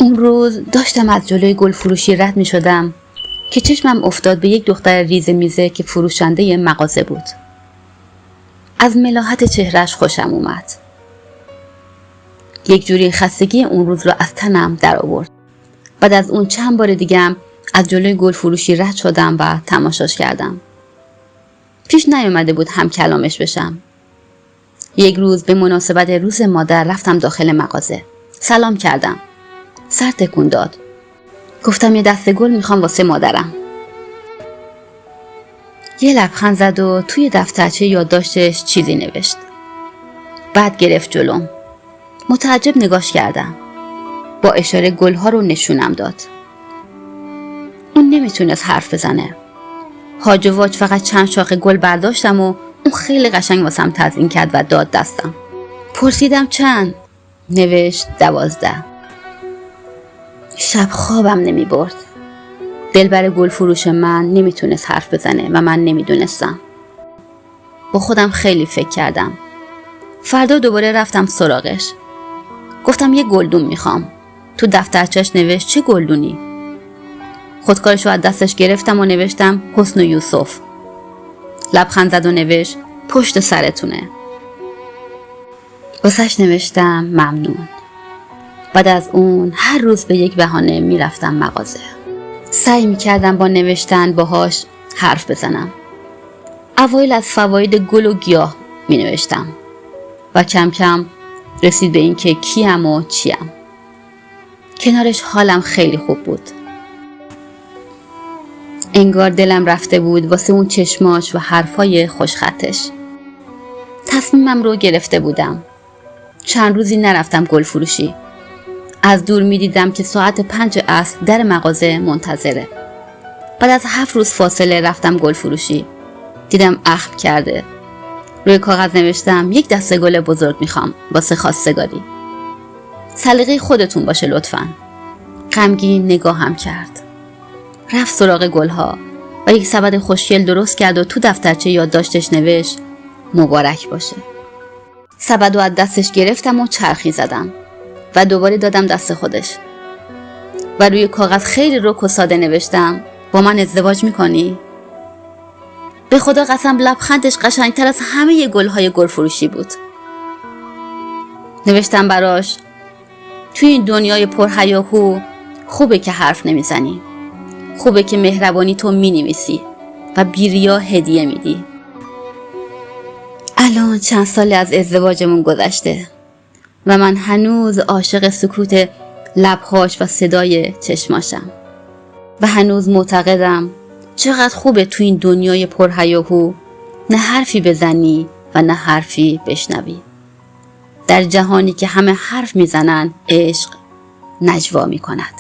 اون روز داشتم از جلوی گل فروشی رد می شدم که چشمم افتاد به یک دختر ریزه میزه که فروشنده مغازه بود. از ملاحت چهرهش خوشم اومد. یک جوری خستگی اون روز را از تنم در آورد. بعد از اون چند بار دیگه از جلوی گل فروشی رد شدم و تماشاش کردم. پیش نیومده بود هم کلامش بشم. یک روز به مناسبت روز مادر رفتم داخل مغازه. سلام کردم. سر تکون داد. گفتم یه دسته گل میخوام واسه مادرم. یه لبخند زد و توی دفترچه یادداشتش چیزی نوشت. بعد گرفت جلوم. متعجب نگاش کردم. با اشاره گلها رو نشونم داد. اون نمیتونست حرف بزنه. هاج و واج فقط چند شاخه گل برداشتم و اون خیلی قشنگ واسم تزیین کرد و داد دستم. پرسیدم چند؟ نوشت 12. شب خوابم نمی برد. دلبر گل فروش من نمیتونست حرف بزنه و من نمیدونستم. با خودم خیلی فکر کردم. فردا دوباره رفتم سراغش. گفتم یه گلدون میخوام. تو دفترچش نوشت چه گلدونی؟ خودکارشو از دستش گرفتم و نوشتم حسن و یوسف. لبخند زد و نوشت پشت سرتونه. واسش نوشتم ممنون. بعد از اون هر روز به یک بهانه میرفتم مغازه. سعی میکردم با نوشتن باهاش حرف بزنم. اوایل از فواید گل و گیاه مینوشتم و کم کم رسید به این که کیم و چیم. کنارش حالم خیلی خوب بود. انگار دلم رفته بود واسه اون چشماش و حرفای خوشخطش. تصمیمم رو گرفته بودم. چند روزی نرفتم گل فروشی. از دور می دیدم که ساعت 5 عصر در مغازه منتظره. بعد از 7 روز فاصله رفتم گل فروشی. دیدم اخم کرده. روی کاغذ نوشتم یک دسته گل بزرگ میخوام واسه خواستگاری. سلیقه خودتون باشه لطفاً. غمگین نگاهم کرد. رفت سراغ گلها و یک سبد خوشگل درست کرد و تو دفترچه یادداشتش نوشت مبارک باشه. سبدو از دستش گرفتم و چرخی زدم و دوباره دادم دست خودش. و روی کاغذ خیلی رک و ساده نوشتم با من ازدواج میکنی؟ به خدا قسم لبخندش قشنگتر از همه گلهای گل فروشی بود. نوشتم براش توی این دنیای پرهیاهو خوبه که حرف نمیزنی. خوبه که مهربانی تو مینویسی و بیریا هدیه میدی. الان چند سال از ازدواجمون گذشته و من هنوز عاشق سکوت لبهاش و صدای چشماشم و هنوز معتقدم چقدر خوبه تو این دنیای پرهیاهو نه حرفی بزنی و نه حرفی بشنوی. در جهانی که همه حرف میزنن عشق نجوا میکند.